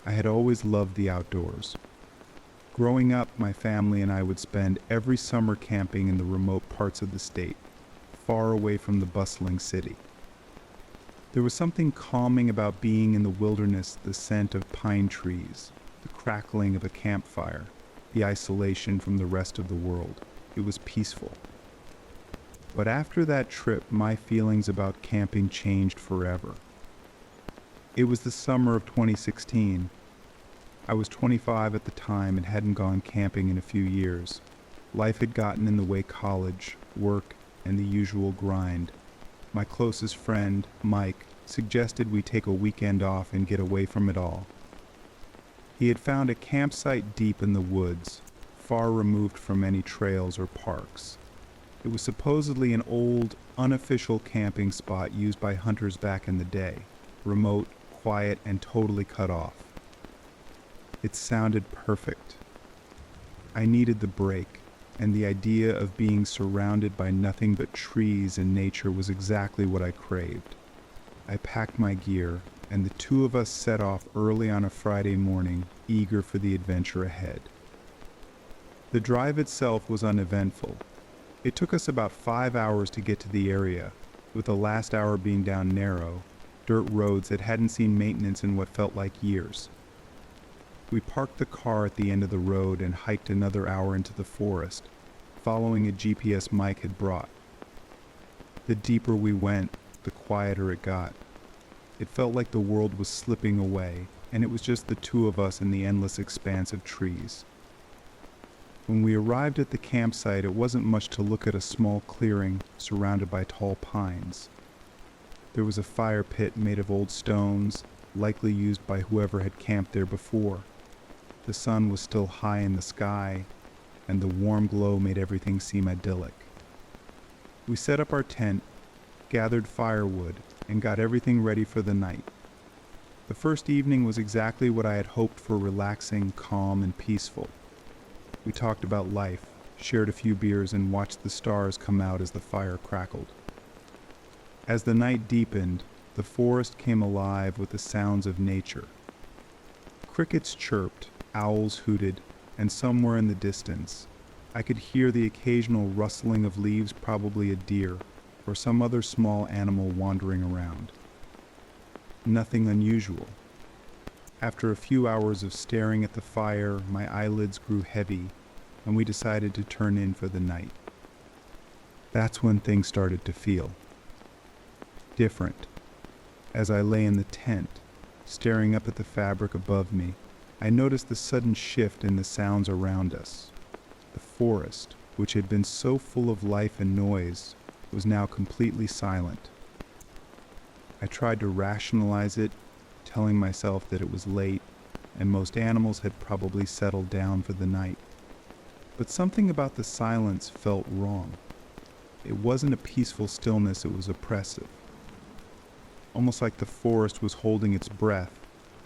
I had always loved the outdoors. Growing up, my family and I would spend every summer camping in the remote parts of the state, far away from the bustling city. There was something calming about being in the wilderness, the scent of pine trees, the crackling of a campfire, the isolation from the rest of the world. It was peaceful. But after that trip, my feelings about camping changed forever. It was the summer of 2016. I was 25 at the time and hadn't gone camping in a few years. Life had gotten in the way: college, work, and the usual grind. My closest friend, Mike, suggested we take a weekend off and get away from it all. He had found a campsite deep in the woods, far removed from any trails or parks. It was supposedly an old, unofficial camping spot used by hunters back in the day, remote, quiet, and totally cut off. It sounded perfect. I needed the break, and the idea of being surrounded by nothing but trees and nature was exactly what I craved. I packed my gear, and the two of us set off early on a Friday morning, eager for the adventure ahead. The drive itself was uneventful. It took us about 5 hours to get to the area, with the last hour being down narrow, dirt roads that hadn't seen maintenance in what felt like years. We parked the car at the end of the road and hiked another hour into the forest, following a GPS Mike had brought. The deeper we went, the quieter it got. It felt like the world was slipping away, and it was just the two of us in the endless expanse of trees. When we arrived at the campsite, it wasn't much to look at: a small clearing surrounded by tall pines. There was a fire pit made of old stones, likely used by whoever had camped there before. The sun was still high in the sky, and the warm glow made everything seem idyllic. We set up our tent, gathered firewood, and got everything ready for the night. The first evening was exactly what I had hoped for: relaxing, calm, and peaceful. We talked about life, shared a few beers, and watched the stars come out as the fire crackled. As the night deepened, the forest came alive with the sounds of nature. Crickets chirped, owls hooted, and somewhere in the distance, I could hear the occasional rustling of leaves, probably a deer or some other small animal wandering around. Nothing unusual. After a few hours of staring at the fire, my eyelids grew heavy, and we decided to turn in for the night. That's when things started to feel different. As I lay in the tent, staring up at the fabric above me, I noticed the sudden shift in the sounds around us. The forest, which had been so full of life and noise, was now completely silent. I tried to rationalize it, telling myself that it was late and most animals had probably settled down for the night. But something about the silence felt wrong. It wasn't a peaceful stillness, it was oppressive. Almost like the forest was holding its breath,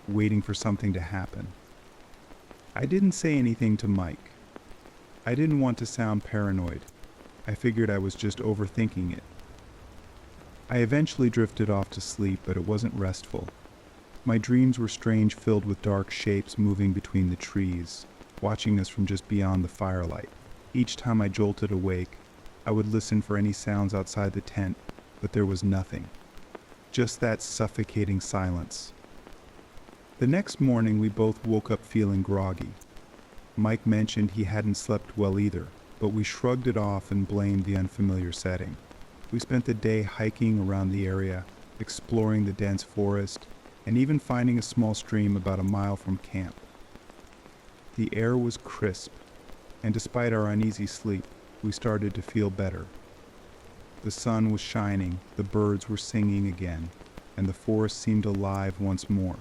waiting for something to happen. I didn't say anything to Mike. I didn't want to sound paranoid. I figured I was just overthinking it. I eventually drifted off to sleep, but it wasn't restful. My dreams were strange, filled with dark shapes moving between the trees, watching us from just beyond the firelight. Each time I jolted awake, I would listen for any sounds outside the tent, but there was nothing. Just that suffocating silence. The next morning, we both woke up feeling groggy. Mike mentioned he hadn't slept well either, but we shrugged it off and blamed the unfamiliar setting. We spent the day hiking around the area, exploring the dense forest, and even finding a small stream about a mile from camp. The air was crisp, and despite our uneasy sleep, we started to feel better. The sun was shining, the birds were singing again, and the forest seemed alive once more.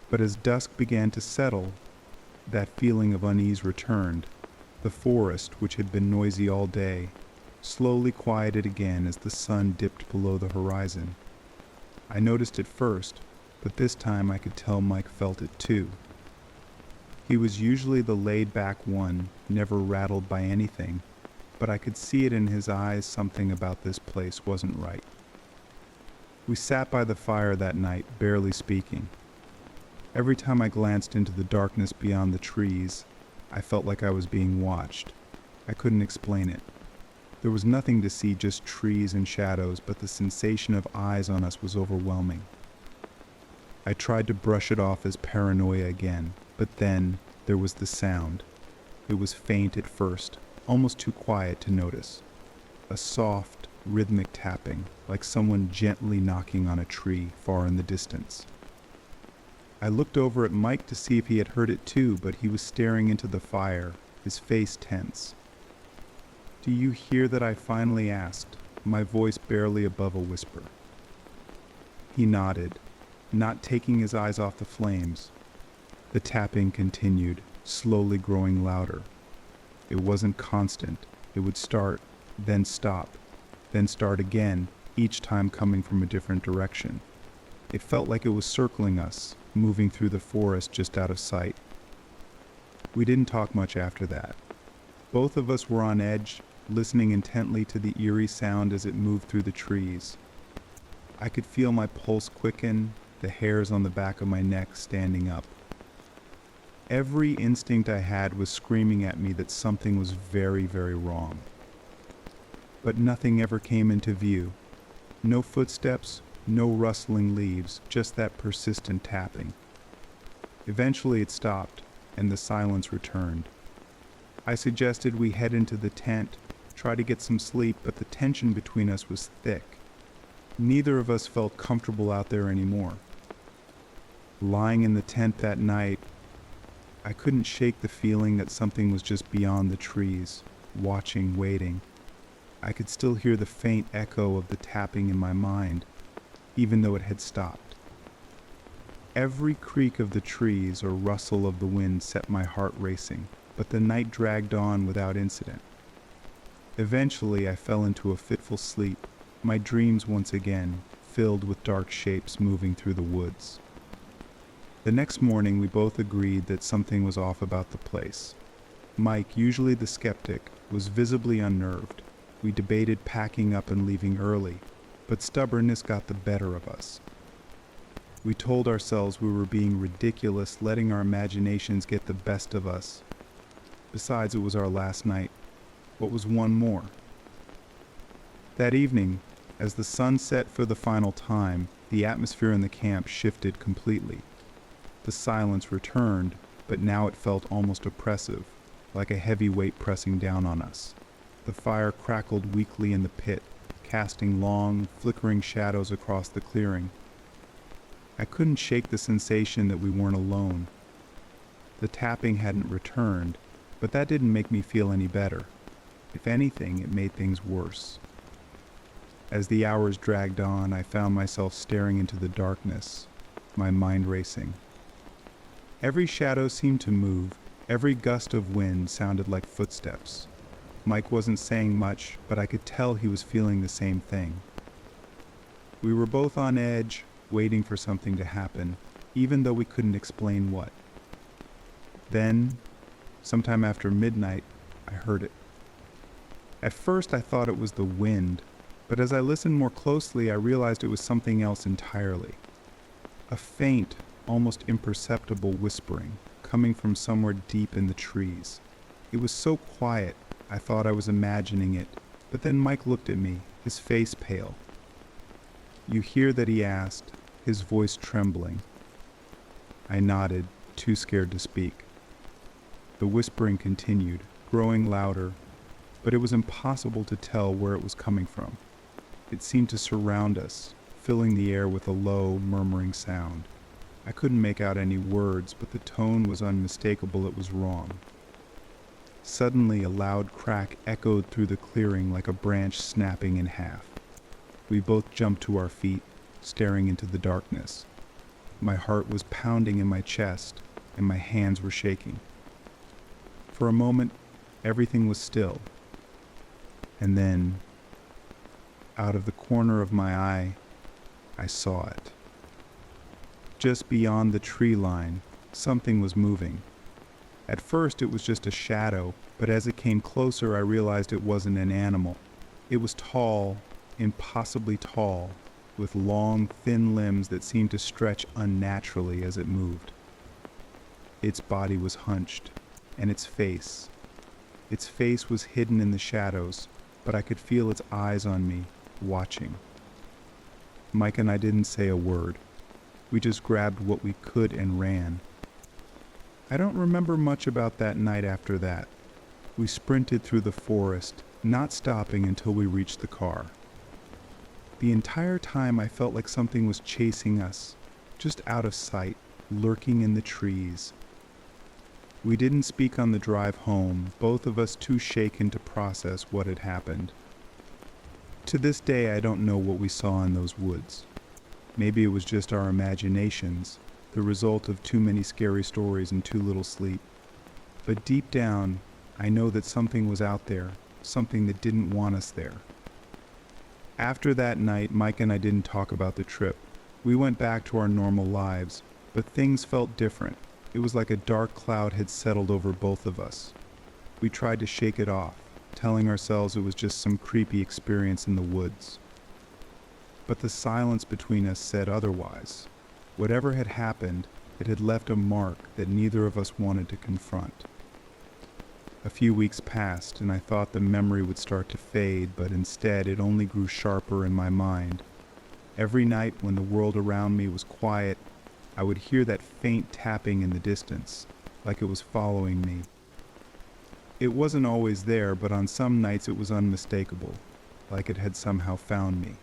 But as dusk began to settle, that feeling of unease returned. The forest, which had been noisy all day, slowly quieted again as the sun dipped below the horizon. I noticed it first, but this time I could tell Mike felt it too. He was usually the laid-back one, never rattled by anything, but I could see it in his eyes. Something about this place wasn't right. We sat by the fire that night, barely speaking. Every time I glanced into the darkness beyond the trees, I felt like I was being watched. I couldn't explain it. There was nothing to see, just trees and shadows, but the sensation of eyes on us was overwhelming. I tried to brush it off as paranoia again, but then there was the sound. It was faint at first, almost too quiet to notice. A soft, rhythmic tapping, like someone gently knocking on a tree far in the distance. I looked over at Mike to see if he had heard it too, but he was staring into the fire, his face tense. "Do you hear that?" I finally asked, my voice barely above a whisper. He nodded, not taking his eyes off the flames. The tapping continued, slowly growing louder. It wasn't constant. It would start, then stop, then start again, each time coming from a different direction. It felt like it was circling us, moving through the forest just out of sight. We didn't talk much after that. Both of us were on edge, listening intently to the eerie sound as it moved through the trees. I could feel my pulse quicken, the hairs on the back of my neck standing up. Every instinct I had was screaming at me that something was very, very wrong. But nothing ever came into view. No footsteps, no rustling leaves, just that persistent tapping. Eventually it stopped, and the silence returned. I suggested we head into the tent, try to get some sleep, but the tension between us was thick. Neither of us felt comfortable out there anymore. Lying in the tent that night, I couldn't shake the feeling that something was just beyond the trees, watching, waiting. I could still hear the faint echo of the tapping in my mind, even though it had stopped. Every creak of the trees or rustle of the wind set my heart racing, but the night dragged on without incident. Eventually, I fell into a fitful sleep, my dreams once again filled with dark shapes moving through the woods. The next morning, we both agreed that something was off about the place. Mike, usually the skeptic, was visibly unnerved. We debated packing up and leaving early, but stubbornness got the better of us. We told ourselves we were being ridiculous, letting our imaginations get the best of us. Besides, it was our last night. What was one more? That evening, as the sun set for the final time, the atmosphere in the camp shifted completely. The silence returned, but now it felt almost oppressive, like a heavy weight pressing down on us. The fire crackled weakly in the pit, casting long, flickering shadows across the clearing. I couldn't shake the sensation that we weren't alone. The tapping hadn't returned, but that didn't make me feel any better. If anything, it made things worse. As the hours dragged on, I found myself staring into the darkness, my mind racing. Every shadow seemed to move, every gust of wind sounded like footsteps. Mike wasn't saying much, but I could tell he was feeling the same thing. We were both on edge, waiting for something to happen, even though we couldn't explain what. Then, sometime after midnight, I heard it. At first I thought it was the wind, but as I listened more closely, I realized it was something else entirely. A faint, almost imperceptible whispering, coming from somewhere deep in the trees. It was so quiet, I thought I was imagining it, but then Mike looked at me, his face pale. "You hear that?" he asked, his voice trembling. I nodded, too scared to speak. The whispering continued, growing louder, but it was impossible to tell where it was coming from. It seemed to surround us, filling the air with a low, murmuring sound. I couldn't make out any words, but the tone was unmistakable. It was wrong. Suddenly, a loud crack echoed through the clearing like a branch snapping in half. We both jumped to our feet, staring into the darkness. My heart was pounding in my chest, and my hands were shaking. For a moment, everything was still. And then, out of the corner of my eye, I saw it. Just beyond the tree line, something was moving. At first it was just a shadow, but as it came closer I realized it wasn't an animal. It was tall, impossibly tall, with long, thin limbs that seemed to stretch unnaturally as it moved. Its body was hunched, and its face was hidden in the shadows, but I could feel its eyes on me, watching. Mike and I didn't say a word. We just grabbed what we could and ran. I don't remember much about that night after that. We sprinted through the forest, not stopping until we reached the car. The entire time I felt like something was chasing us, just out of sight, lurking in the trees. We didn't speak on the drive home, both of us too shaken to process what had happened. To this day, I don't know what we saw in those woods. Maybe it was just our imaginations, the result of too many scary stories and too little sleep. But deep down, I know that something was out there, something that didn't want us there. After that night, Mike and I didn't talk about the trip. We went back to our normal lives, but things felt different. It was like a dark cloud had settled over both of us. We tried to shake it off, telling ourselves it was just some creepy experience in the woods. But the silence between us said otherwise. Whatever had happened, it had left a mark that neither of us wanted to confront. A few weeks passed, and I thought the memory would start to fade, but instead it only grew sharper in my mind. Every night when the world around me was quiet, I would hear that faint tapping in the distance, like it was following me. It wasn't always there, but on some nights it was unmistakable, like it had somehow found me.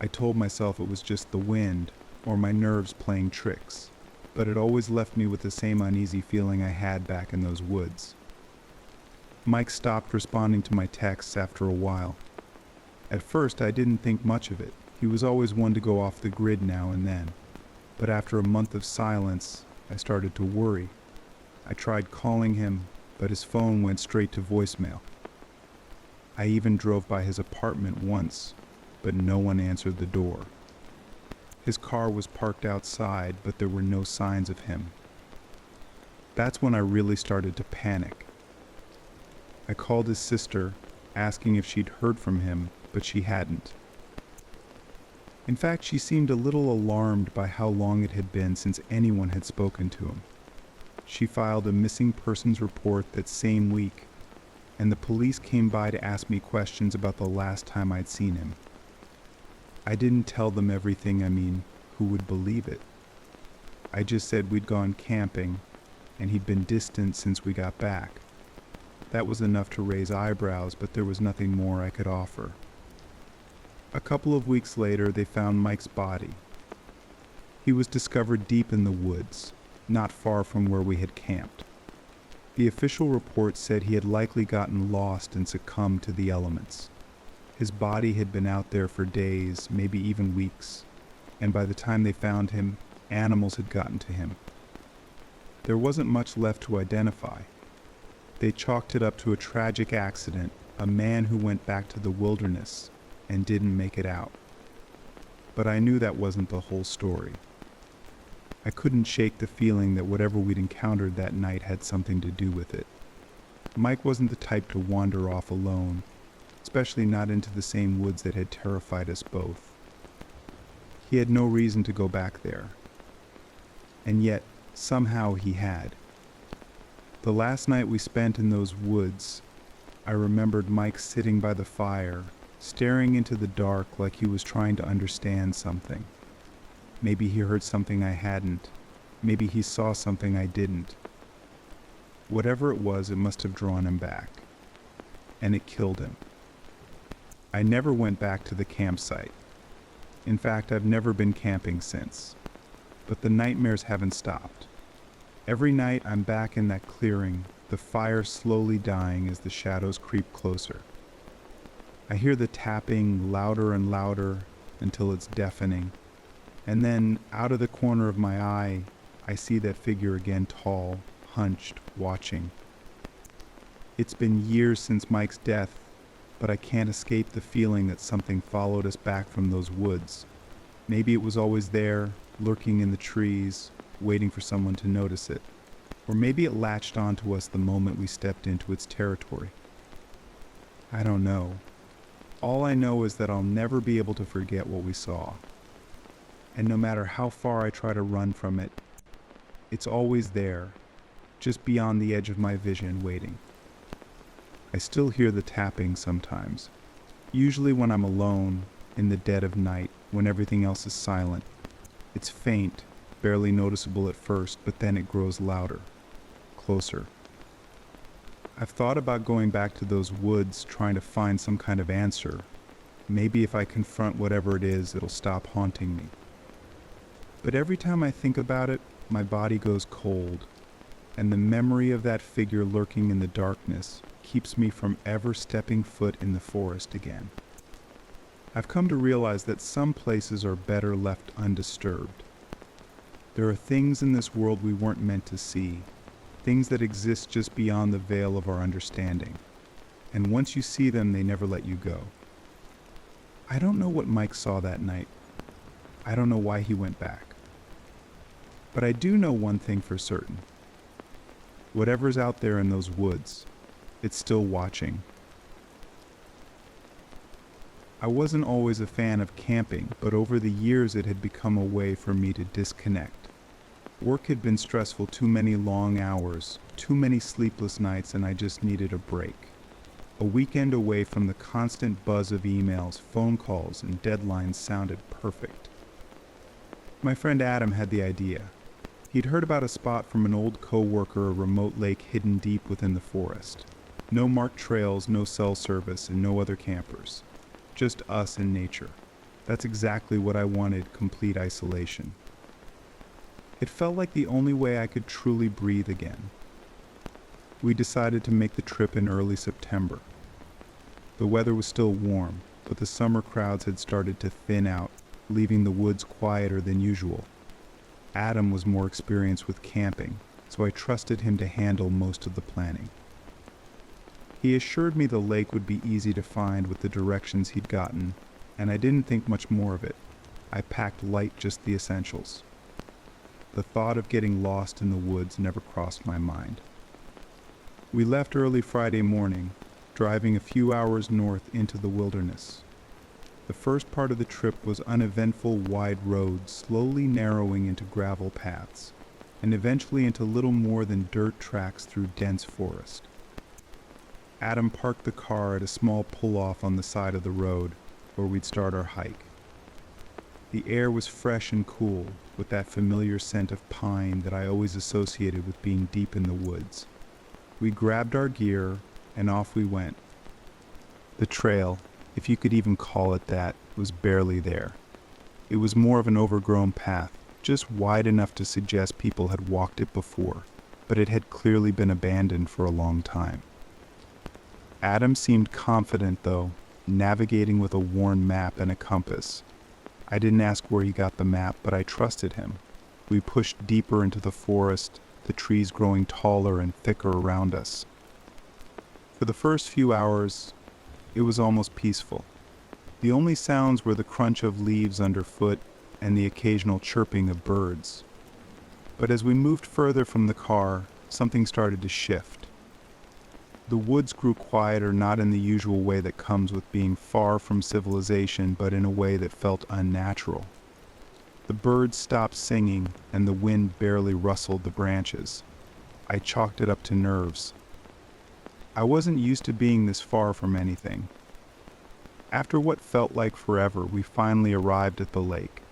I told myself it was just the wind, or my nerves playing tricks, but it always left me with the same uneasy feeling I had back in those woods. Mike stopped responding to my texts after a while. At first, I didn't think much of it. He was always one to go off the grid now and then. But after a month of silence, I started to worry. I tried calling him, but his phone went straight to voicemail. I even drove by his apartment once, but no one answered the door. His car was parked outside, but there were no signs of him. That's when I really started to panic. I called his sister, asking if she'd heard from him, but she hadn't. In fact, she seemed a little alarmed by how long it had been since anyone had spoken to him. She filed a missing persons report that same week, and the police came by to ask me questions about the last time I'd seen him. I didn't tell them everything. Who would believe it? I just said we'd gone camping, and he'd been distant since we got back. That was enough to raise eyebrows, but there was nothing more I could offer. A couple of weeks later, they found Mike's body. He was discovered deep in the woods, not far from where we had camped. The official report said he had likely gotten lost and succumbed to the elements. His body had been out there for days, maybe even weeks, and by the time they found him, animals had gotten to him. There wasn't much left to identify. They chalked it up to a tragic accident, a man who went back to the wilderness and didn't make it out. But I knew that wasn't the whole story. I couldn't shake the feeling that whatever we'd encountered that night had something to do with it. Mike wasn't the type to wander off alone, especially not into the same woods that had terrified us both. He had no reason to go back there. And yet, somehow he had. The last night we spent in those woods, I remembered Mike sitting by the fire, staring into the dark like he was trying to understand something. Maybe he heard something I hadn't. Maybe he saw something I didn't. Whatever it was, it must have drawn him back. And it killed him. I never went back to the campsite. In fact, I've never been camping since. But the nightmares haven't stopped. Every night I'm back in that clearing, the fire slowly dying as the shadows creep closer. I hear the tapping louder and louder until it's deafening. And then, out of the corner of my eye, I see that figure again, tall, hunched, watching. It's been years since Mike's death, but I can't escape the feeling that something followed us back from those woods. Maybe it was always there, lurking in the trees, waiting for someone to notice it. Or maybe it latched onto us the moment we stepped into its territory. I don't know. All I know is that I'll never be able to forget what we saw. And no matter how far I try to run from it, it's always there, just beyond the edge of my vision, waiting. I still hear the tapping sometimes, usually when I'm alone, in the dead of night, when everything else is silent. It's faint, barely noticeable at first, but then it grows louder, closer. I've thought about going back to those woods, trying to find some kind of answer. Maybe if I confront whatever it is, it'll stop haunting me. But every time I think about it, my body goes cold, and the memory of that figure lurking in the darkness keeps me from ever stepping foot in the forest again. I've come to realize that some places are better left undisturbed. There are things in this world we weren't meant to see, things that exist just beyond the veil of our understanding. And once you see them, they never let you go. I don't know what Mike saw that night. I don't know why he went back. But I do know one thing for certain. Whatever's out there in those woods, it's still watching. I wasn't always a fan of camping, but over the years it had become a way for me to disconnect. Work had been stressful, too many long hours, too many sleepless nights, and I just needed a break. A weekend away from the constant buzz of emails, phone calls, and deadlines sounded perfect. My friend Adam had the idea. He'd heard about a spot from an old co-worker, a remote lake hidden deep within the forest. No marked trails, no cell service, and no other campers. Just us and nature. That's exactly what I wanted, complete isolation. It felt like the only way I could truly breathe again. We decided to make the trip in early September. The weather was still warm, but the summer crowds had started to thin out, leaving the woods quieter than usual. Adam was more experienced with camping, so I trusted him to handle most of the planning. He assured me the lake would be easy to find with the directions he'd gotten, and I didn't think much more of it. I packed light, just the essentials. The thought of getting lost in the woods never crossed my mind. We left early Friday morning, driving a few hours north into the wilderness. The first part of the trip was uneventful wide roads, slowly narrowing into gravel paths, and eventually into little more than dirt tracks through dense forest. Adam parked the car at a small pull-off on the side of the road, where we'd start our hike. The air was fresh and cool, with that familiar scent of pine that I always associated with being deep in the woods. We grabbed our gear, and off we went. The trail, if you could even call it that, was barely there. It was more of an overgrown path, just wide enough to suggest people had walked it before, but it had clearly been abandoned for a long time. Adam seemed confident, though, navigating with a worn map and a compass. I didn't ask where he got the map, but I trusted him. We pushed deeper into the forest, the trees growing taller and thicker around us. For the first few hours, it was almost peaceful. The only sounds were the crunch of leaves underfoot and the occasional chirping of birds. But as we moved further from the car, something started to shift. The woods grew quieter, not in the usual way that comes with being far from civilization, but in a way that felt unnatural. The birds stopped singing, and the wind barely rustled the branches. I chalked it up to nerves. I wasn't used to being this far from anything. After what felt like forever, we finally arrived at the lake.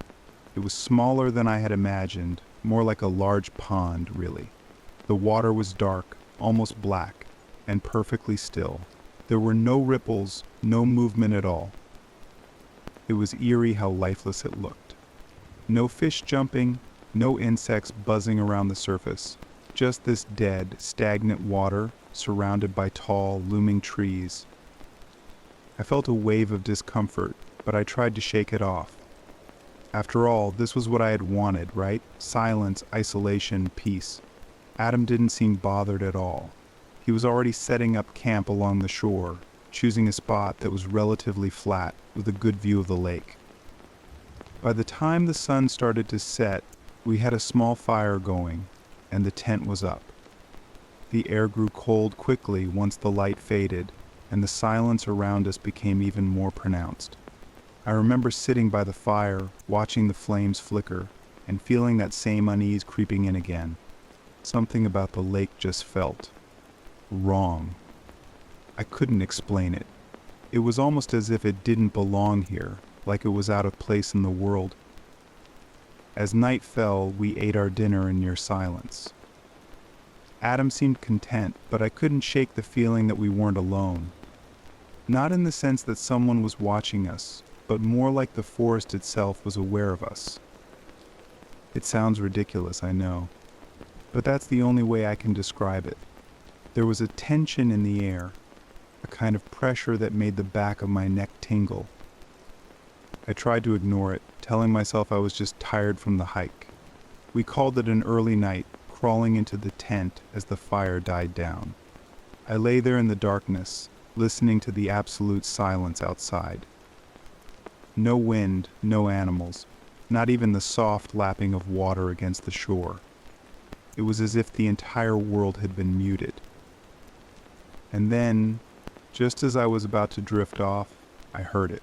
It was smaller than I had imagined, more like a large pond, really. The water was dark, almost black, and perfectly still. There were no ripples, no movement at all. It was eerie how lifeless it looked. No fish jumping, no insects buzzing around the surface. Just this dead, stagnant water surrounded by tall, looming trees. I felt a wave of discomfort, but I tried to shake it off. After all, this was what I had wanted, right? Silence, isolation, peace. Adam didn't seem bothered at all. He was already setting up camp along the shore, choosing a spot that was relatively flat with a good view of the lake. By the time the sun started to set, we had a small fire going, and the tent was up. The air grew cold quickly once the light faded, and the silence around us became even more pronounced. I remember sitting by the fire, watching the flames flicker, and feeling that same unease creeping in again. Something about the lake just felt wrong. I couldn't explain it. It was almost as if it didn't belong here, like it was out of place in the world. As night fell, we ate our dinner in near silence. Adam seemed content, but I couldn't shake the feeling that we weren't alone. Not in the sense that someone was watching us, but more like the forest itself was aware of us. It sounds ridiculous, I know, but that's the only way I can describe it. There was a tension in the air, a kind of pressure that made the back of my neck tingle. I tried to ignore it, telling myself I was just tired from the hike. We called it an early night, crawling into the tent as the fire died down. I lay there in the darkness, listening to the absolute silence outside. No wind, no animals, not even the soft lapping of water against the shore. It was as if the entire world had been muted. And then, just as I was about to drift off, I heard it.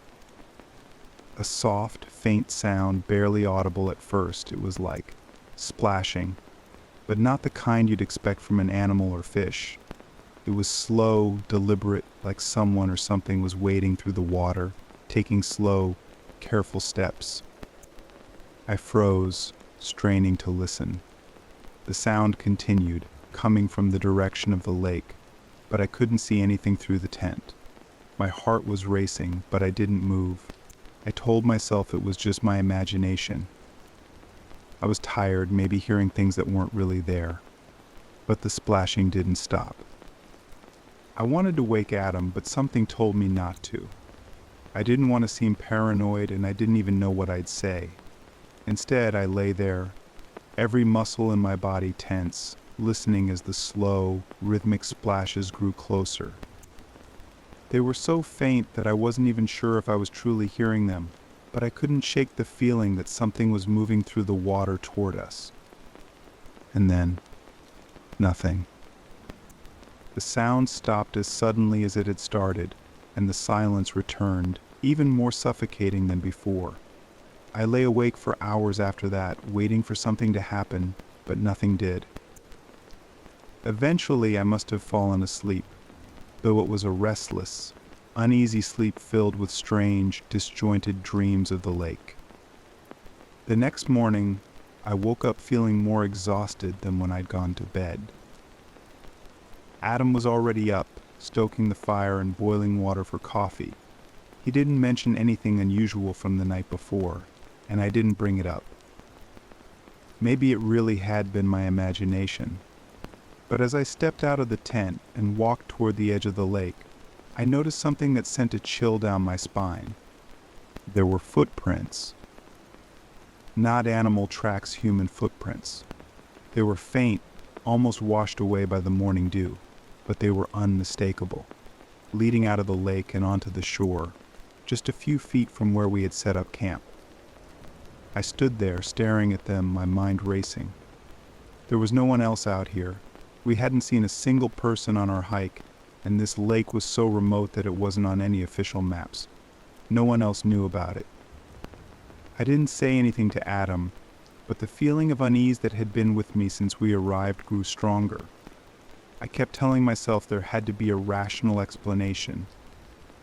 A soft, faint sound, barely audible at first, it was like splashing, but not the kind you'd expect from an animal or fish. It was slow, deliberate, like someone or something was wading through the water, taking slow, careful steps. I froze, straining to listen. The sound continued, coming from the direction of the lake, but I couldn't see anything through the tent. My heart was racing, but I didn't move. I told myself it was just my imagination. I was tired, maybe hearing things that weren't really there. But the splashing didn't stop. I wanted to wake Adam, but something told me not to. I didn't want to seem paranoid, and I didn't even know what I'd say. Instead, I lay there, every muscle in my body tense, listening as the slow, rhythmic splashes grew closer. They were so faint that I wasn't even sure if I was truly hearing them, but I couldn't shake the feeling that something was moving through the water toward us. And then, nothing. The sound stopped as suddenly as it had started, and the silence returned, even more suffocating than before. I lay awake for hours after that, waiting for something to happen, but nothing did. Eventually, I must have fallen asleep, though it was a restless, uneasy sleep filled with strange, disjointed dreams of the lake. The next morning, I woke up feeling more exhausted than when I'd gone to bed. Adam was already up, stoking the fire and boiling water for coffee. He didn't mention anything unusual from the night before, and I didn't bring it up. Maybe it really had been my imagination. But as I stepped out of the tent and walked toward the edge of the lake, I noticed something that sent a chill down my spine. There were footprints. Not animal tracks, human footprints. They were faint, almost washed away by the morning dew, but they were unmistakable, leading out of the lake and onto the shore, just a few feet from where we had set up camp. I stood there, staring at them, my mind racing. There was no one else out here. We hadn't seen a single person on our hike, and this lake was so remote that it wasn't on any official maps. No one else knew about it. I didn't say anything to Adam, but the feeling of unease that had been with me since we arrived grew stronger. I kept telling myself there had to be a rational explanation.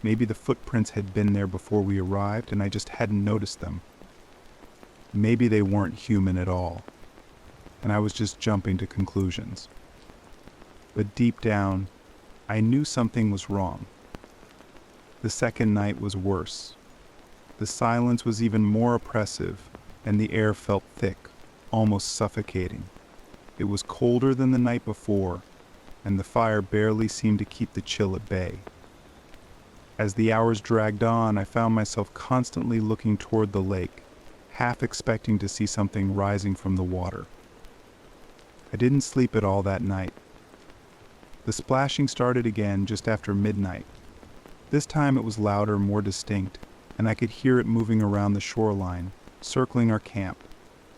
Maybe the footprints had been there before we arrived and I just hadn't noticed them. Maybe they weren't human at all, and I was just jumping to conclusions. But deep down, I knew something was wrong. The second night was worse. The silence was even more oppressive, and the air felt thick, almost suffocating. It was colder than the night before, and the fire barely seemed to keep the chill at bay. As the hours dragged on, I found myself constantly looking toward the lake, half expecting to see something rising from the water. I didn't sleep at all that night. The splashing started again just after midnight. This time it was louder, more distinct, and I could hear it moving around the shoreline, circling our camp.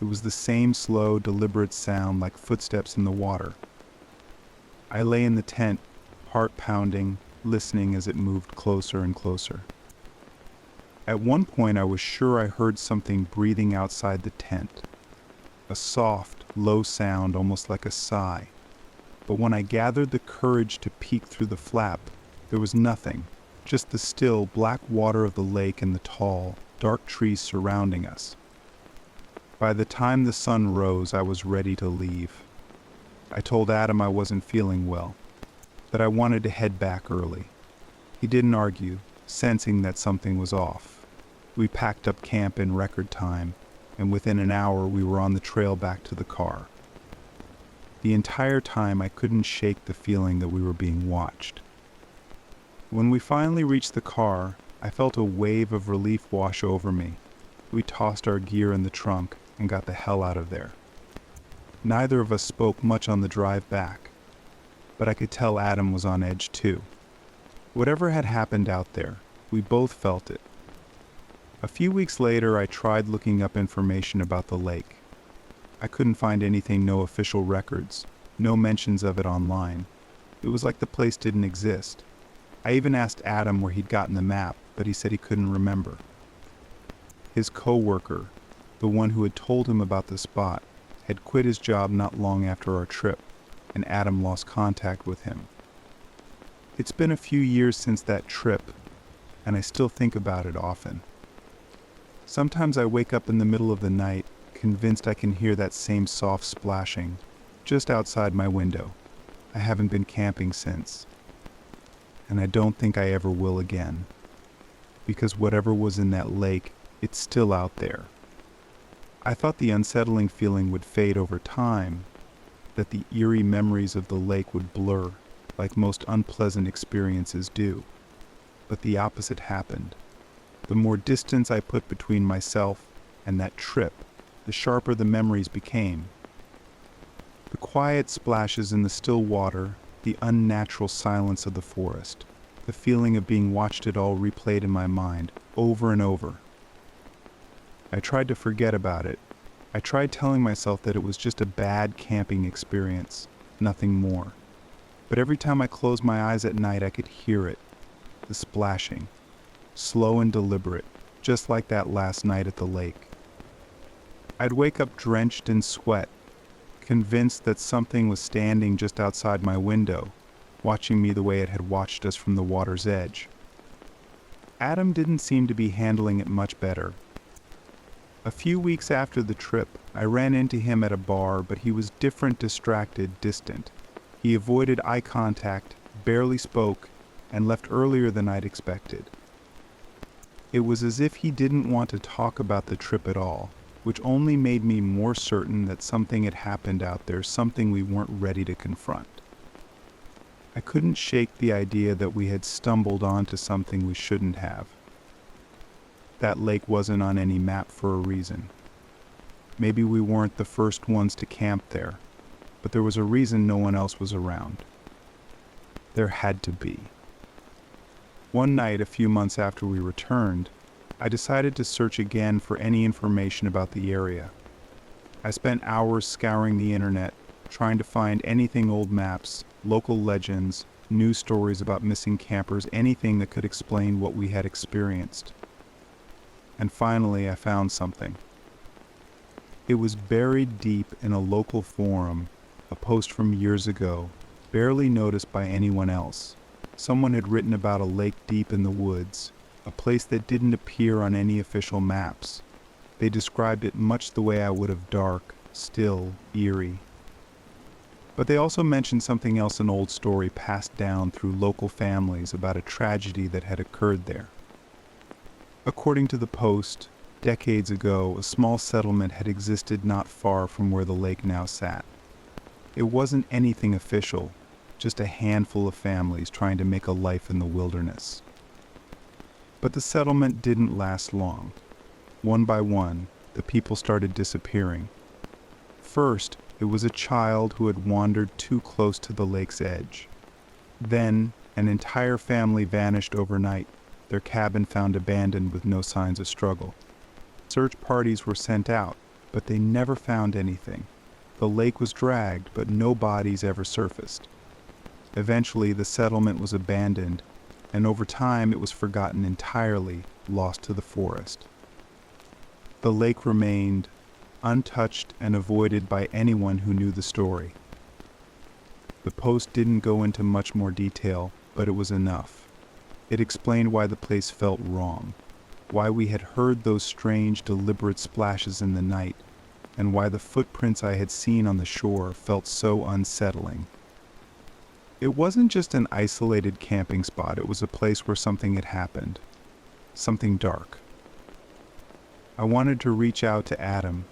It was the same slow, deliberate sound like footsteps in the water. I lay in the tent, heart pounding, listening as it moved closer and closer. At one point I was sure I heard something breathing outside the tent. A soft, low sound almost like a sigh. But when I gathered the courage to peek through the flap, there was nothing, just the still, black water of the lake and the tall, dark trees surrounding us. By the time the sun rose, I was ready to leave. I told Adam I wasn't feeling well, that I wanted to head back early. He didn't argue, sensing that something was off. We packed up camp in record time, and within an hour we were on the trail back to the car. The entire time I couldn't shake the feeling that we were being watched. When we finally reached the car, I felt a wave of relief wash over me. We tossed our gear in the trunk and got the hell out of there. Neither of us spoke much on the drive back, but I could tell Adam was on edge too. Whatever had happened out there, we both felt it. A few weeks later, I tried looking up information about the lake. I couldn't find anything, no official records, no mentions of it online. It was like the place didn't exist. I even asked Adam where he'd gotten the map, but he said he couldn't remember. His co-worker, the one who had told him about the spot, had quit his job not long after our trip, and Adam lost contact with him. It's been a few years since that trip, and I still think about it often. Sometimes I wake up in the middle of the night, convinced I can hear that same soft splashing, just outside my window. I haven't been camping since, and I don't think I ever will again, because whatever was in that lake, it's still out there. I thought the unsettling feeling would fade over time, that the eerie memories of the lake would blur, like most unpleasant experiences do. But the opposite happened. The more distance I put between myself and that trip, the sharper the memories became. The quiet splashes in the still water, the unnatural silence of the forest, the feeling of being watched, it all replayed in my mind, over and over. I tried to forget about it. I tried telling myself that it was just a bad camping experience, nothing more. But every time I closed my eyes at night, I could hear it, the splashing, slow and deliberate, just like that last night at the lake. I'd wake up drenched in sweat, convinced that something was standing just outside my window, watching me the way it had watched us from the water's edge. Adam didn't seem to be handling it much better. A few weeks after the trip, I ran into him at a bar, but he was different, distracted, distant. He avoided eye contact, barely spoke, and left earlier than I'd expected. It was as if he didn't want to talk about the trip at all, which only made me more certain that something had happened out there, something we weren't ready to confront. I couldn't shake the idea that we had stumbled onto something we shouldn't have. That lake wasn't on any map for a reason. Maybe we weren't the first ones to camp there, but there was a reason no one else was around. There had to be. One night, a few months after we returned, I decided to search again for any information about the area. I spent hours scouring the internet, trying to find anything, old maps, local legends, news stories about missing campers, anything that could explain what we had experienced. And finally, I found something. It was buried deep in a local forum, a post from years ago, barely noticed by anyone else. Someone had written about a lake deep in the woods, a place that didn't appear on any official maps. They described it much the way I would have: dark, still, eerie. But they also mentioned something else, an old story passed down through local families about a tragedy that had occurred there. According to the post, decades ago, a small settlement had existed not far from where the lake now sat. It wasn't anything official, just a handful of families trying to make a life in the wilderness. But the settlement didn't last long. One by one, the people started disappearing. First, it was a child who had wandered too close to the lake's edge. Then, an entire family vanished overnight, their cabin found abandoned with no signs of struggle. Search parties were sent out, but they never found anything. The lake was dragged, but no bodies ever surfaced. Eventually, the settlement was abandoned, and over time it was forgotten entirely, lost to the forest. The lake remained untouched and avoided by anyone who knew the story. The post didn't go into much more detail, but it was enough. It explained why the place felt wrong, why we had heard those strange, deliberate splashes in the night, and why the footprints I had seen on the shore felt so unsettling. It wasn't just an isolated camping spot, it was a place where something had happened. Something dark. I wanted to reach out to Adam,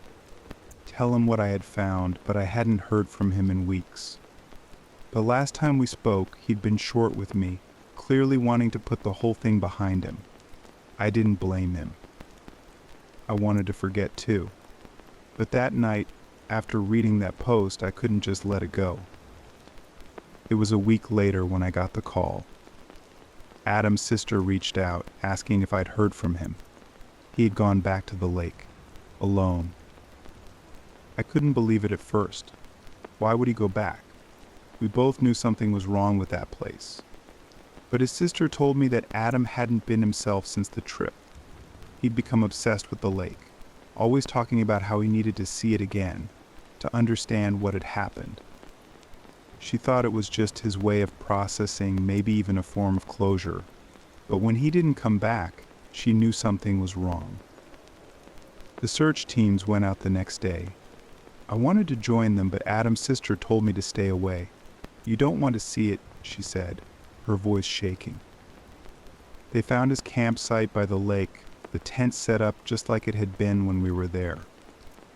tell him what I had found, but I hadn't heard from him in weeks. The last time we spoke, he'd been short with me, clearly wanting to put the whole thing behind him. I didn't blame him. I wanted to forget too. But that night, after reading that post, I couldn't just let it go. It was a week later when I got the call. Adam's sister reached out, asking if I'd heard from him. He had gone back to the lake, alone. I couldn't believe it at first. Why would he go back? We both knew something was wrong with that place. But his sister told me that Adam hadn't been himself since the trip. He'd become obsessed with the lake, always talking about how he needed to see it again, to understand what had happened. She thought it was just his way of processing, maybe even a form of closure. But when he didn't come back, she knew something was wrong. The search teams went out the next day. I wanted to join them, but Adam's sister told me to stay away. "You don't want to see it," she said, her voice shaking. They found his campsite by the lake, the tent set up just like it had been when we were there.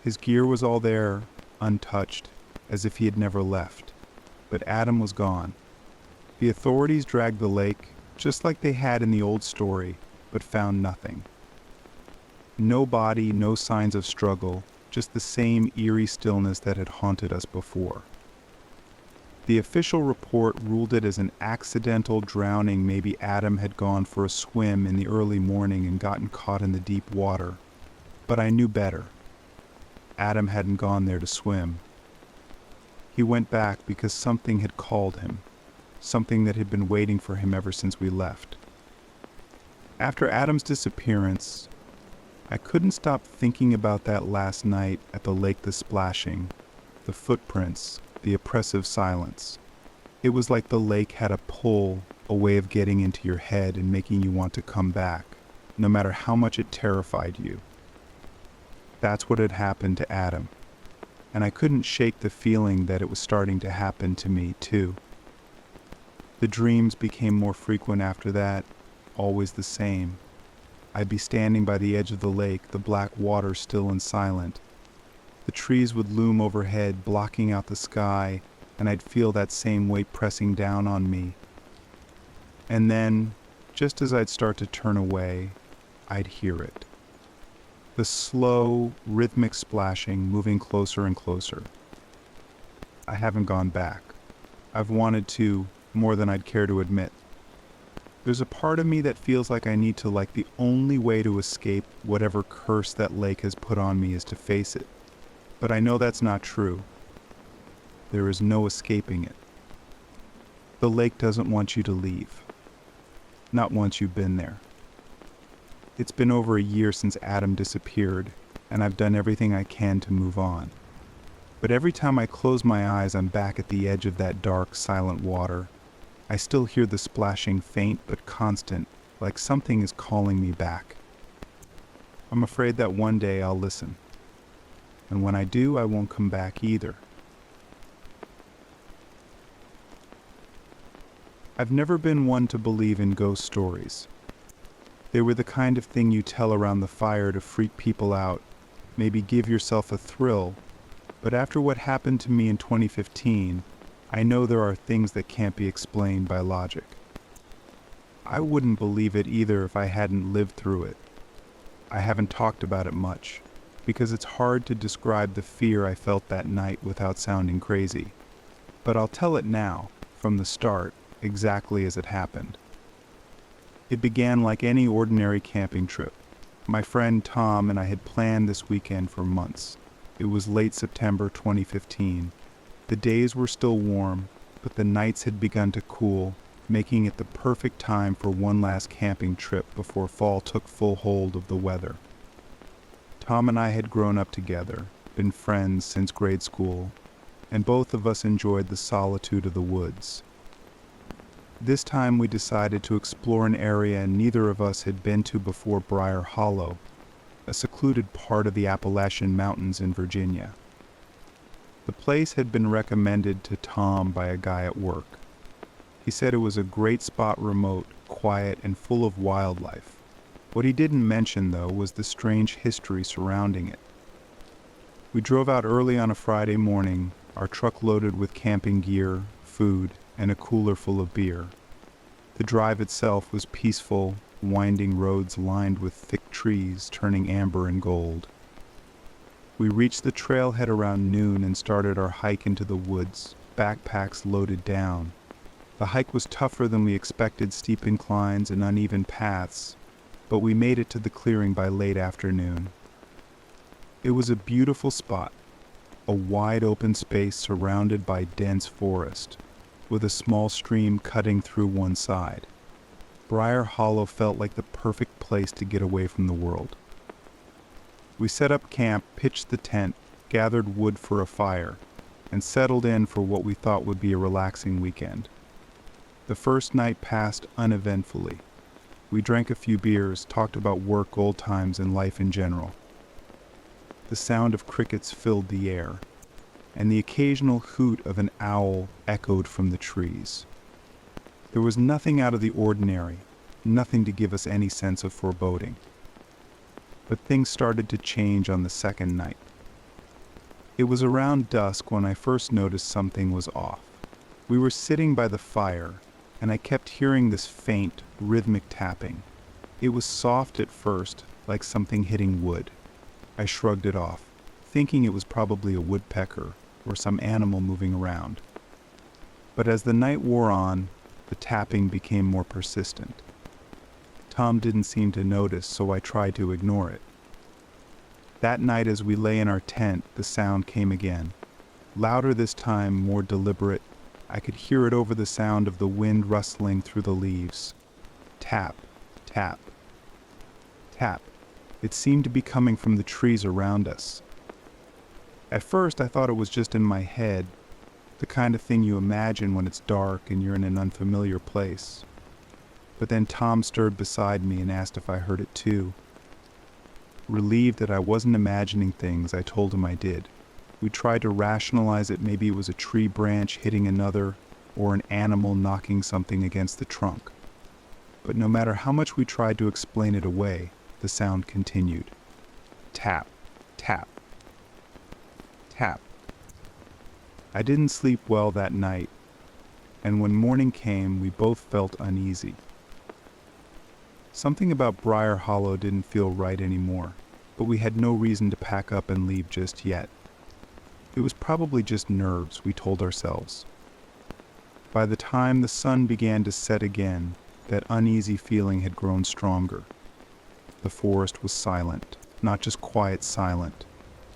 His gear was all there, untouched, as if he had never left. But Adam was gone. The authorities dragged the lake, just like they had in the old story, but found nothing. No body, no signs of struggle, just the same eerie stillness that had haunted us before. The official report ruled it as an accidental drowning. Maybe Adam had gone for a swim in the early morning and gotten caught in the deep water. But I knew better. Adam hadn't gone there to swim. He went back because something had called him, something that had been waiting for him ever since we left. After Adam's disappearance, I couldn't stop thinking about that last night at the lake, the splashing, the footprints, the oppressive silence. It was like the lake had a pull, a way of getting into your head and making you want to come back, no matter how much it terrified you. That's what had happened to Adam. And I couldn't shake the feeling that it was starting to happen to me, too. The dreams became more frequent after that, always the same. I'd be standing by the edge of the lake, the black water still and silent. The trees would loom overhead, blocking out the sky, and I'd feel that same weight pressing down on me. And then, just as I'd start to turn away, I'd hear it. The slow, rhythmic splashing moving closer and closer. I haven't gone back. I've wanted to, more than I'd care to admit. There's a part of me that feels like I need to, like the only way to escape whatever curse that lake has put on me is to face it. But I know that's not true. There is no escaping it. The lake doesn't want you to leave. Not once you've been there. It's been over a year since Adam disappeared, and I've done everything I can to move on. But every time I close my eyes, I'm back at the edge of that dark, silent water. I still hear the splashing, faint but constant, like something is calling me back. I'm afraid that one day I'll listen. And when I do, I won't come back either. I've never been one to believe in ghost stories. They were the kind of thing you tell around the fire to freak people out, maybe give yourself a thrill, but after what happened to me in 2015, I know there are things that can't be explained by logic. I wouldn't believe it either if I hadn't lived through it. I haven't talked about it much, because it's hard to describe the fear I felt that night without sounding crazy. But I'll tell it now, from the start, exactly as it happened. It began like any ordinary camping trip. My friend Tom and I had planned this weekend for months. It was late September 2015. The days were still warm, but the nights had begun to cool, making it the perfect time for one last camping trip before fall took full hold of the weather. Tom and I had grown up together. been friends since grade school, and both of us enjoyed the solitude of the woods. This time we decided to explore an area neither of us had been to before, Briar Hollow, a secluded part of the Appalachian Mountains in Virginia. The place had been recommended to Tom by a guy at work. He said it was a great spot, remote, quiet, and full of wildlife. What he didn't mention, though, was the strange history surrounding it. We drove out early on a Friday morning, our truck loaded with camping gear, food, and a cooler full of beer. The drive itself was peaceful, winding roads lined with thick trees turning amber and gold. We reached the trailhead around noon and started our hike into the woods, backpacks loaded down. The hike was tougher than we expected, steep inclines and uneven paths, but we made it to the clearing by late afternoon. It was a beautiful spot, a wide open space surrounded by dense forest, with a small stream cutting through one side. Briar Hollow felt like the perfect place to get away from the world. We set up camp, pitched the tent, gathered wood for a fire, and settled in for what we thought would be a relaxing weekend. The first night passed uneventfully. We drank a few beers, talked about work, old times, and life in general. The sound of crickets filled the air, and the occasional hoot of an owl echoed from the trees. There was nothing out of the ordinary, nothing to give us any sense of foreboding. But things started to change on the second night. It was around dusk when I first noticed something was off. We were sitting by the fire, and I kept hearing this faint, rhythmic tapping. It was soft at first, like something hitting wood. I shrugged it off, thinking it was probably a woodpecker or some animal moving around. But as the night wore on, the tapping became more persistent. Tom didn't seem to notice, so I tried to ignore it. That night as we lay in our tent, the sound came again. Louder this time, more deliberate. I could hear it over the sound of the wind rustling through the leaves. Tap, tap, tap. It seemed to be coming from the trees around us. At first I thought it was just in my head, the kind of thing you imagine when it's dark and you're in an unfamiliar place. But then Tom stirred beside me and asked if I heard it too. Relieved that I wasn't imagining things, I told him I did. We tried to rationalize it. Maybe it was a tree branch hitting another, or an animal knocking something against the trunk. But no matter how much we tried to explain it away, the sound continued. Tap, tap, tap. I didn't sleep well that night, and when morning came, we both felt uneasy. Something about Briar Hollow didn't feel right anymore, but we had no reason to pack up and leave just yet. It was probably just nerves, we told ourselves. By the time the sun began to set again, that uneasy feeling had grown stronger. The forest was silent, not just quiet silent.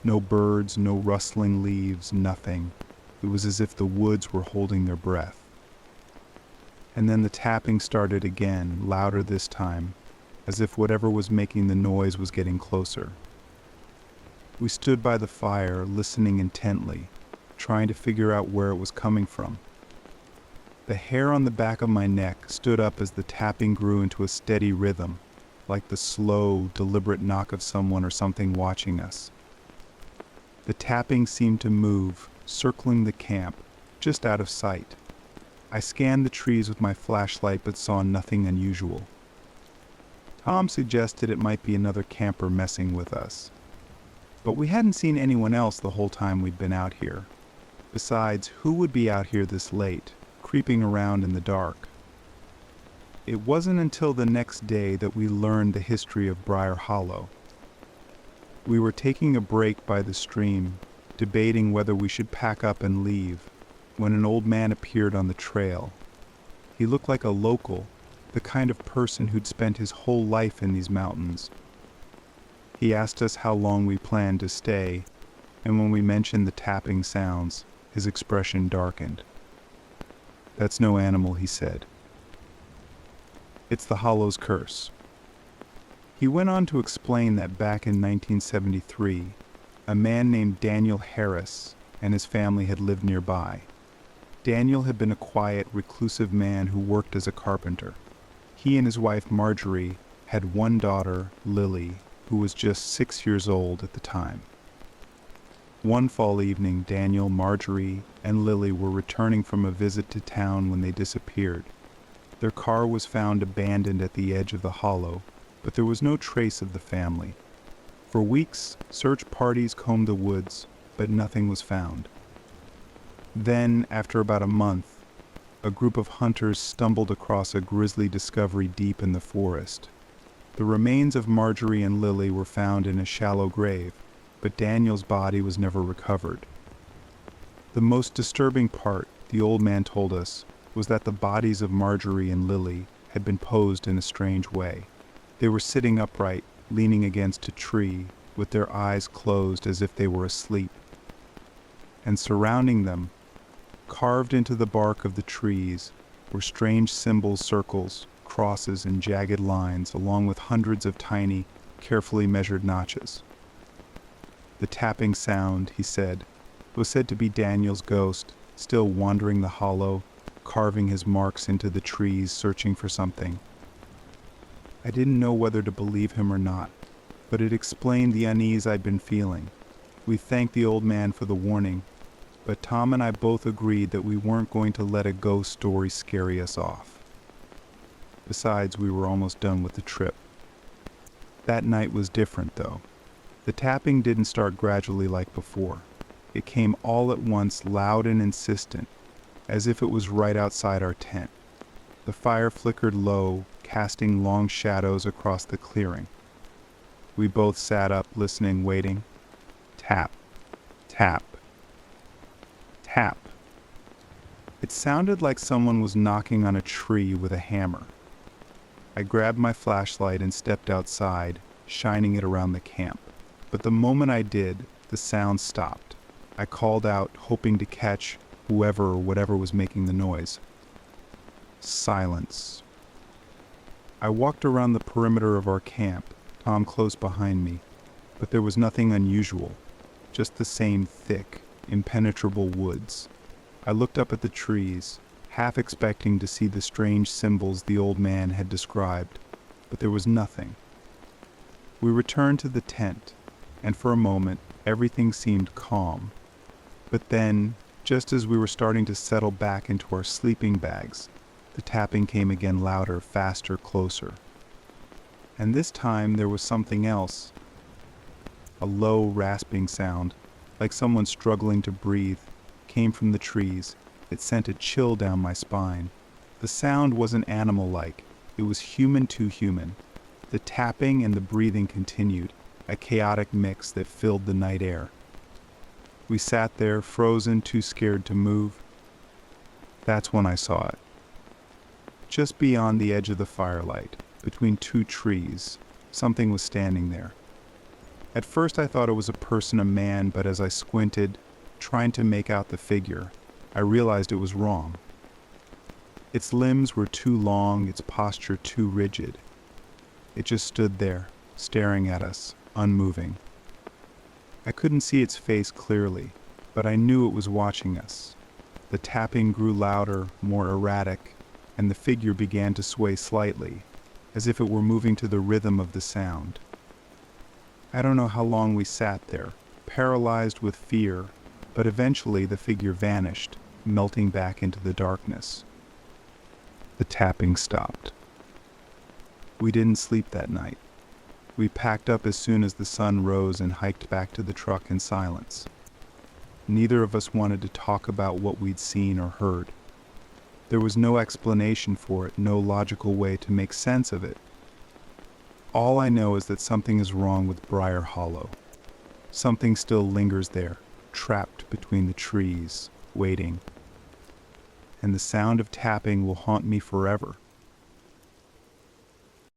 No birds, no rustling leaves, nothing. It was as if the woods were holding their breath. And then the tapping started again, louder this time, as if whatever was making the noise was getting closer. We stood by the fire, listening intently, trying to figure out where it was coming from. The hair on the back of my neck stood up as the tapping grew into a steady rhythm, like the slow, deliberate knock of someone or something watching us. The tapping seemed to move, circling the camp, just out of sight. I scanned the trees with my flashlight but saw nothing unusual. Tom suggested it might be another camper messing with us. But we hadn't seen anyone else the whole time we'd been out here. Besides, who would be out here this late, creeping around in the dark? It wasn't until the next day that we learned the history of Briar Hollow. We were taking a break by the stream, debating whether we should pack up and leave, when an old man appeared on the trail. He looked like a local, the kind of person who'd spent his whole life in these mountains. He asked us how long we planned to stay, and when we mentioned the tapping sounds, his expression darkened. "That's no animal," he said. "It's the Hollow's curse." He went on to explain that back in 1973, A man named Daniel Harris and his family had lived nearby. Daniel had been a quiet, reclusive man who worked as a carpenter. He and his wife Marjorie had one daughter, Lily, who was just 6 years old at the time. One fall evening, Daniel, Marjorie, and Lily were returning from a visit to town when they disappeared. Their car was found abandoned at the edge of the hollow, but there was no trace of the family. For weeks, search parties combed the woods, but nothing was found. Then, after about a month, a group of hunters stumbled across a grisly discovery deep in the forest. The remains of Marjorie and Lily were found in a shallow grave, but Daniel's body was never recovered. The most disturbing part, the old man told us, was that the bodies of Marjorie and Lily had been posed in a strange way. They were sitting upright, leaning against a tree, with their eyes closed as if they were asleep. And surrounding them, carved into the bark of the trees, were strange symbols, circles, crosses, and jagged lines, along with hundreds of tiny, carefully measured notches. The tapping sound, he said, was said to be Daniel's ghost, still wandering the hollow, carving his marks into the trees, searching for something. I didn't know whether to believe him or not, but it explained the unease I'd been feeling. We thanked the old man for the warning, but Tom and I both agreed that we weren't going to let a ghost story scare us off. Besides, we were almost done with the trip. That night was different, though. The tapping didn't start gradually like before. It came all at once, loud and insistent, as if it was right outside our tent. The fire flickered low, casting long shadows across the clearing. We both sat up, listening, waiting. Tap, tap, tap. It sounded like someone was knocking on a tree with a hammer. I grabbed my flashlight and stepped outside, shining it around the camp. But the moment I did, the sound stopped. I called out, hoping to catch whoever or whatever was making the noise. Silence. I walked around the perimeter of our camp, Tom close behind me, but there was nothing unusual, just the same thick, impenetrable woods. I looked up at the trees, half expecting to see the strange symbols the old man had described, but there was nothing. We returned to the tent, and for a moment everything seemed calm. But then, just as we were starting to settle back into our sleeping bags, the tapping came again, louder, faster, closer. And this time there was something else. A low, rasping sound, like someone struggling to breathe, came from the trees. It sent a chill down my spine. The sound wasn't animal-like. It was human to human. The tapping and the breathing continued, a chaotic mix that filled the night air. We sat there, frozen, too scared to move. That's when I saw it. Just beyond the edge of the firelight, between two trees, something was standing there. At first I thought it was a person, a man, but as I squinted, trying to make out the figure, I realized it was wrong. Its limbs were too long, its posture too rigid. It just stood there, staring at us, unmoving. I couldn't see its face clearly, but I knew it was watching us. The tapping grew louder, more erratic, and the figure began to sway slightly, as if it were moving to the rhythm of the sound. I don't know how long we sat there, paralyzed with fear, but eventually the figure vanished, melting back into the darkness. The tapping stopped. We didn't sleep that night. We packed up as soon as the sun rose and hiked back to the truck in silence. Neither of us wanted to talk about what we'd seen or heard. There was no explanation for it, no logical way to make sense of it. All I know is that something is wrong with Briar Hollow. Something still lingers there, trapped between the trees, waiting. And the sound of tapping will haunt me forever.